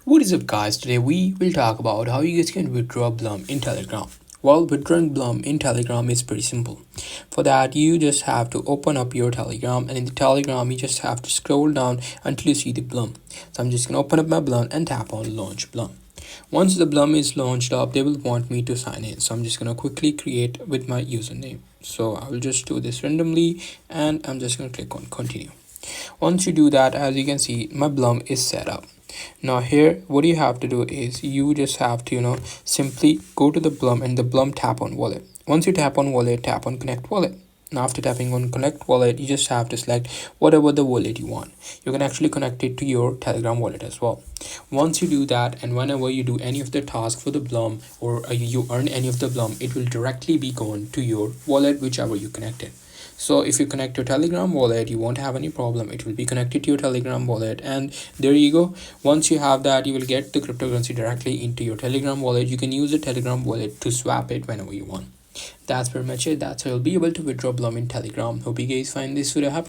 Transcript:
What is up guys, today we will talk about how you guys can withdraw Blum in Telegram. Well, withdrawing Blum in Telegram is pretty simple. For that, you just have to open up your Telegram, and in the Telegram you just have to scroll down until you see the Blum. So I'm just gonna open up my Blum and tap on launch Blum. Once the Blum is launched up, they will want me to sign in. So I'm just gonna quickly create with my username. So I will just do this randomly and I'm just gonna click on continue. Once you do that, as you can see, my Blum is set up. Now here what you have to do is you just have to simply go to the Blum and the Blum tap on wallet. Once you tap on wallet, tap on connect wallet. Now after tapping on connect wallet, you just have to select whatever the wallet you want. You can actually connect it to your Telegram wallet as well. Once you do that, and whenever you do any of the task for the Blum or you earn any of the Blum, it will directly be gone to your wallet, whichever you connected. So if you connect your Telegram wallet, you won't have any problem. It will be connected to your Telegram wallet, and there you go. Once you have that, you will get the cryptocurrency directly into your Telegram wallet. You can use the Telegram wallet to swap it whenever you want. That's pretty much it. That's how you'll be able to withdraw Blum in Telegram. Hope you guys find this video helpful.